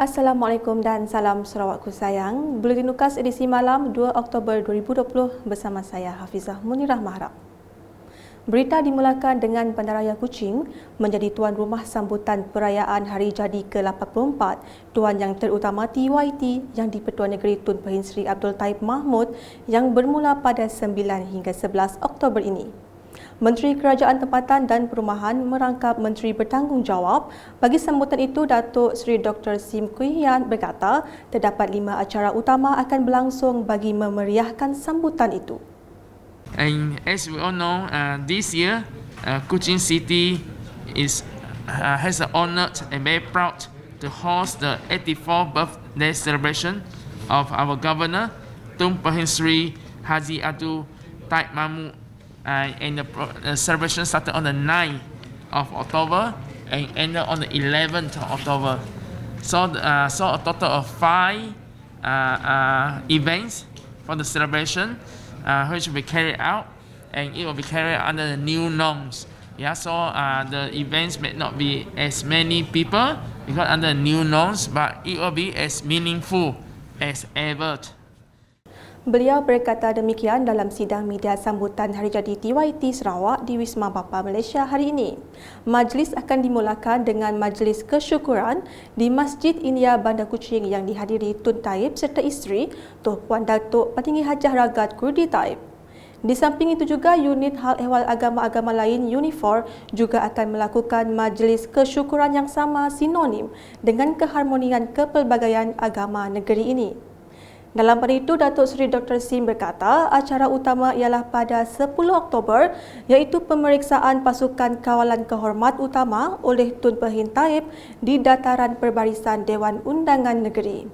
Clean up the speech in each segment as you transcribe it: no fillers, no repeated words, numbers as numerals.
Assalamualaikum dan salam Sarawakku sayang. Buletin Lukas edisi malam 2 Oktober 2020 bersama saya Hafizah Munirah Maharap. Berita dimulakan dengan Bandaraya Kuching menjadi tuan rumah sambutan perayaan Hari Jadi ke-84 Tuan Yang Terutama TYT yang di-Pertuan Negeri Tun Pehin Sri Abdul Taib Mahmud yang bermula pada 9 hingga 11 Oktober ini. Menteri Kerajaan Tempatan dan Perumahan merangkap Menteri Bertanggungjawab. Bagi sambutan itu, Datuk Seri Dr. Sim Kui Hian berkata terdapat 5 acara utama akan berlangsung bagi memeriahkan sambutan itu. And as we all know, this year, Kuching City has the honored and very proud to host the 84th birthday celebration of our Governor, Tun Pehin Sri Haji Abdul Taib Mahmud. And the celebration started on the 9th of October and ended on the 11th of October. So a total of 5 events for the celebration, which will be carried out, and it will be carried out under the new norms. Yeah, so the events may not be as many people because under new norms, but it will be as meaningful as ever. Beliau berkata demikian dalam sidang media sambutan Hari Jadi TYT Sarawak di Wisma Bapa Malaysia hari ini. Majlis akan dimulakan dengan majlis kesyukuran di Masjid India Bandar Kuching yang dihadiri Tun Taib serta isteri Tuan Puan Datuk Petinggi Hajah Ragat Kurdi Taib. Di samping itu juga, unit hal ehwal agama-agama lain UNIFOR juga akan melakukan majlis kesyukuran yang sama sinonim dengan keharmonian kepelbagaian agama negeri ini. Dalam pada itu, Datuk Seri Dr. Sim berkata acara utama ialah pada 10 Oktober iaitu pemeriksaan pasukan kawalan kehormat utama oleh Tun Pehin Taib di dataran perbarisan Dewan Undangan Negeri.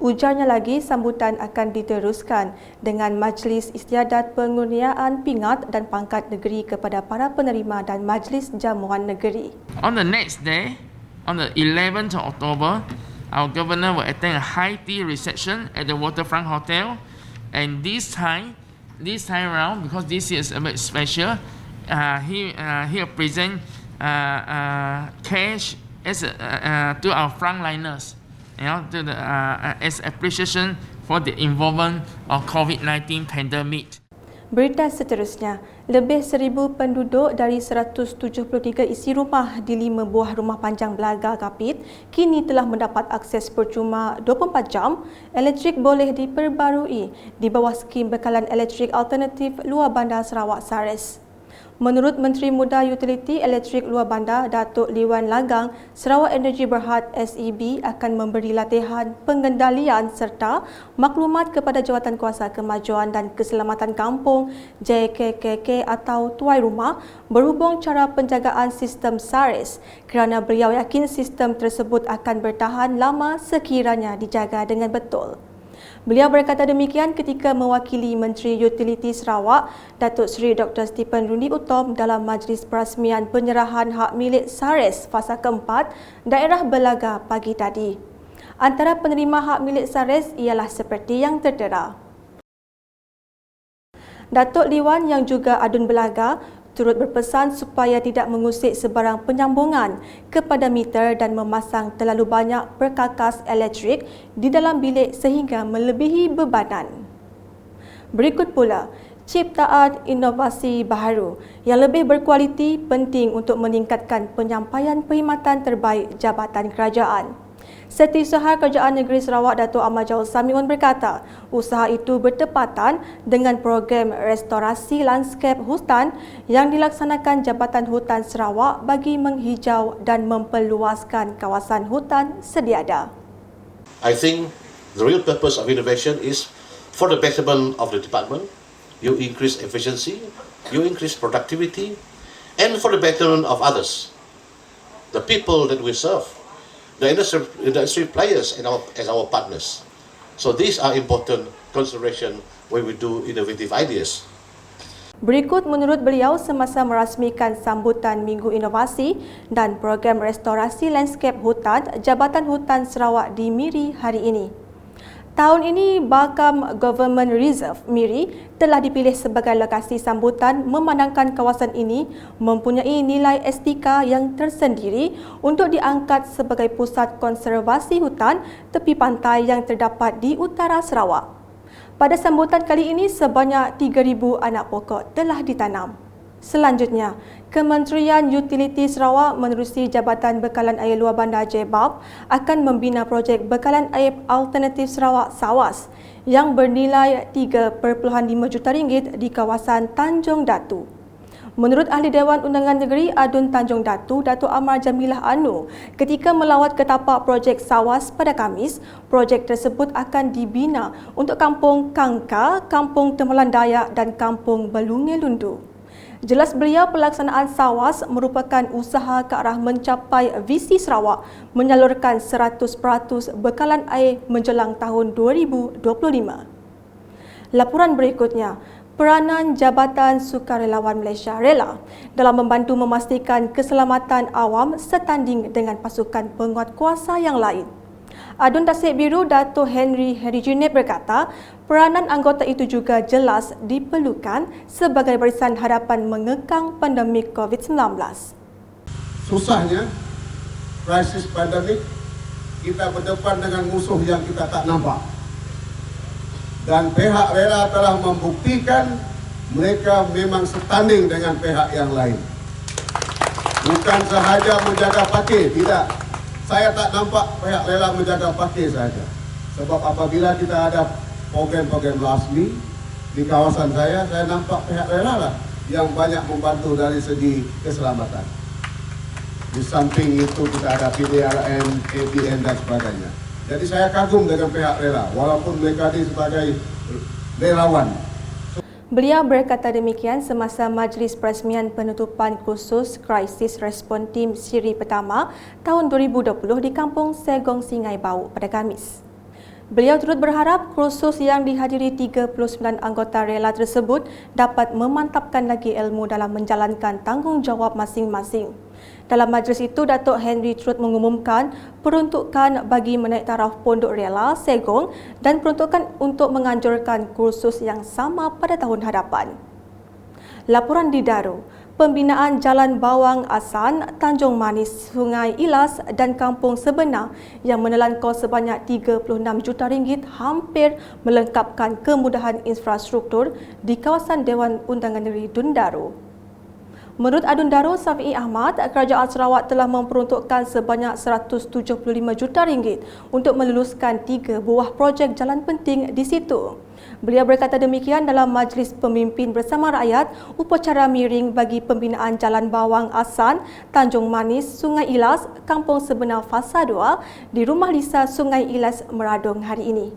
Ujarnya lagi, sambutan akan diteruskan dengan majlis istiadat pengurniaan pingat dan pangkat negeri kepada para penerima dan majlis jamuan negeri. On the next day, on the 11th of October, our governor will attend a high tea reception at the Waterfront Hotel, and this time around, because this year is a bit special, he will present cash as to our frontliners, as appreciation for the involvement of COVID-19 pandemic. Berita seterusnya, lebih 1,000 penduduk dari 173 isi rumah di 5 buah rumah panjang Belaga Kapit kini telah mendapat akses percuma 24 jam elektrik boleh diperbarui di bawah skim bekalan elektrik alternatif luar bandar Sarawak SARES. Menurut Menteri Muda Utiliti Elektrik Luar Bandar Datuk Liwan Lagang, Sarawak Energy Berhad SEB akan memberi latihan pengendalian serta maklumat kepada Jawatan Kuasa Kemajuan dan Keselamatan Kampung JKKK atau Tuai Rumah berhubung cara penjagaan sistem SARES kerana beliau yakin sistem tersebut akan bertahan lama sekiranya dijaga dengan betul. Beliau berkata demikian ketika mewakili Menteri Utiliti Sarawak, Datuk Seri Dr. Stephen Rundi Utom dalam majlis perasmian penyerahan hak milik SARES fasa keempat daerah Belaga pagi tadi. Antara penerima hak milik SARES ialah seperti yang tertera. Datuk Liwan yang juga adun Belaga turut berpesan supaya tidak mengusik sebarang penyambungan kepada meter dan memasang terlalu banyak perkakas elektrik di dalam bilik sehingga melebihi bebanan. Berikut pula, ciptaan inovasi baharu yang lebih berkualiti penting untuk meningkatkan penyampaian perkhidmatan terbaik Jabatan Kerajaan. Setiausaha Kerajaan Negeri Sarawak Datuk Ahmad Jaul Samiun berkata, usaha itu bertepatan dengan program restorasi lanskap hutan yang dilaksanakan Jabatan Hutan Sarawak bagi menghijau dan memperluaskan kawasan hutan sediada. I think the real purpose of innovation is for the betterment of the department. You increase efficiency, you increase productivity, and for the betterment of others, the people that we serve. The industry players as our partners. So these are important consideration when we do innovative ideas. Berikut menurut beliau semasa merasmikan sambutan Minggu Inovasi dan program restorasi lanskap hutan Jabatan Hutan Sarawak di Miri hari ini. Tahun ini, Bakam Government Reserve Miri telah dipilih sebagai lokasi sambutan memandangkan kawasan ini mempunyai nilai estetika yang tersendiri untuk diangkat sebagai pusat konservasi hutan tepi pantai yang terdapat di utara Sarawak. Pada sambutan kali ini, sebanyak 3,000 anak pokok telah ditanam. Selanjutnya, Kementerian Utiliti Sarawak menerusi Jabatan Bekalan Air Luar Bandar JBAB akan membina projek Bekalan Air Alternatif Sarawak SAWAS yang bernilai RM3.5 juta di kawasan Tanjung Datu. Menurut Ahli Dewan Undangan Negeri Adun Tanjung Datu, Datuk Amar Jamilah Anu, ketika melawat ke tapak projek SAWAS pada Khamis, projek tersebut akan dibina untuk Kampung Kangka, Kampung Temelan Dayak dan Kampung Belunge Lundu. Jelas beliau, pelaksanaan SAWAS merupakan usaha ke arah mencapai visi Sarawak menyalurkan 100% bekalan air menjelang tahun 2025. Laporan berikutnya, peranan Jabatan Sukarelawan Malaysia Rela dalam membantu memastikan keselamatan awam setanding dengan pasukan penguatkuasa yang lain. Adun Tasik Biru Dato' Henry Juneb berkata, peranan anggota itu juga jelas diperlukan sebagai barisan hadapan mengekang pandemik COVID-19. Susahnya, krisis pandemik, kita berdepan dengan musuh yang kita tak nampak. Dan pihak rela telah membuktikan mereka memang setanding dengan pihak yang lain. Bukan sahaja menjaga pakir, tidak. Saya tak nampak pihak rela menjaga pakir saja. Sebab apabila kita ada program-program LASMI di kawasan saya nampak pihak rela lah yang banyak membantu dari segi keselamatan. Di samping itu kita ada PDRM, APN dan sebagainya. Jadi saya kagum dengan pihak rela, walaupun mereka ini sebagai relawan. Beliau berkata demikian semasa majlis peresmian penutupan kursus Krisis Respon Tim Siri Pertama tahun 2020 di Kampung Segong Singai Bau pada Khamis. Beliau turut berharap kursus yang dihadiri 39 anggota rela tersebut dapat memantapkan lagi ilmu dalam menjalankan tanggungjawab masing-masing. Dalam majlis itu, Datuk Henry turut mengumumkan peruntukan bagi menaik taraf Pondok Rela Segong dan peruntukan untuk menganjurkan kursus yang sama pada tahun hadapan. Laporan di Daru, pembinaan Jalan Bawang Asan, Tanjung Manis, Sungai Ilas dan Kampung Sebenar yang menelan kos sebanyak RM36 juta hampir melengkapkan kemudahan infrastruktur di kawasan Dewan Undangan Negeri Dun Daru. Menurut Adun Daru Safi'i Ahmad, Kerajaan Sarawak telah memperuntukkan sebanyak RM175 juta untuk meluluskan 3 buah projek jalan penting di situ. Beliau berkata demikian dalam Majlis Pemimpin Bersama Rakyat upacara miring bagi pembinaan Jalan Bawang Asan, Tanjung Manis, Sungai Ilas, Kampung Sebenar Fasa 2 di Rumah Lisa Sungai Ilas Meradong hari ini.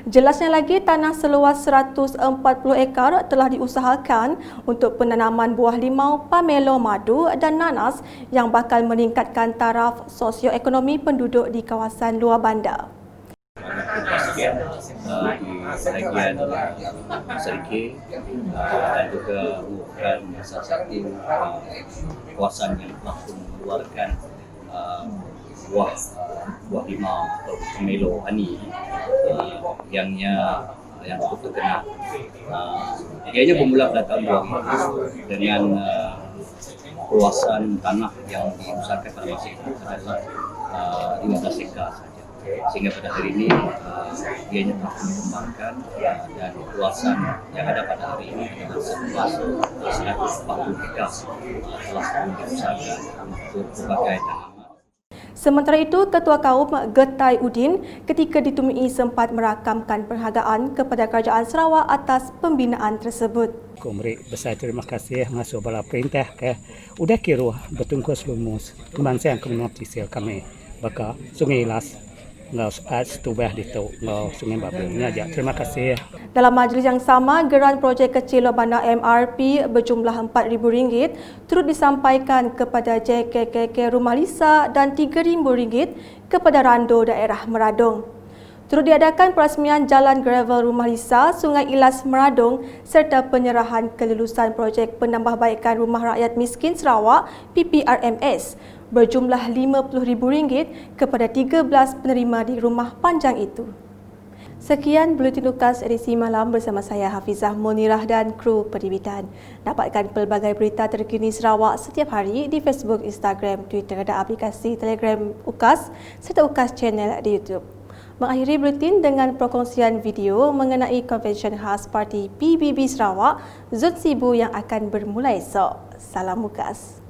Jelasnya lagi, tanah seluas 140 ekar telah diusahakan untuk penanaman buah limau, pamelo, madu dan nanas yang bakal meningkatkan taraf sosioekonomi penduduk di kawasan luar bandar. Kepastian di bahagian Serikir dan juga merupakan salah satu kawasan yang telah mengeluarkan buah limau atau pomelo ani yang terkena. Ianya bermula pada tahun 2000 dengan luasan tanah yang diusahakan pada masa itu adalah 15 ekar saja. Sehingga pada hari ini ianya telah dikembangkan dan luasan yang ada pada hari ini adalah 140 ekar telah diusahakan untuk berbagai tanaman. Sementara itu, Ketua Kaum Getai Udin ketika ditemui sempat merakamkan penghargaan kepada Kerajaan Sarawak atas pembinaan tersebut. Komri besar terima kasih masuk bala perintah ke udah kira bertungkus lumus kembangsa yang komuniti kami baka Sungai Ilas ngau stubah ditu ngau Sungai Babelnya aja. Terima kasih. Dalam majlis yang sama, geran projek kecil bandar MRP berjumlah RM4,000 turut disampaikan kepada JKKK Rumah Lisa dan RM3,000 kepada Rando Daerah Meradong. Turut diadakan perasmian Jalan Gravel Rumah Lisa, Sungai Ilas Meradong serta penyerahan kelulusan projek penambahbaikan Rumah Rakyat Miskin Sarawak PPRMS berjumlah RM50,000 kepada 13 penerima di rumah panjang itu. Sekian Buletin UKAS edisi malam bersama saya Hafizah Munirah dan kru penerbitan. Dapatkan pelbagai berita terkini Sarawak setiap hari di Facebook, Instagram, Twitter dan aplikasi Telegram UKAS serta UKAS Channel di YouTube. Mengakhiri buletin dengan perkongsian video mengenai konvensyen khas Parti PBB Sarawak Zon Sibu yang akan bermula esok. Salam UKAS.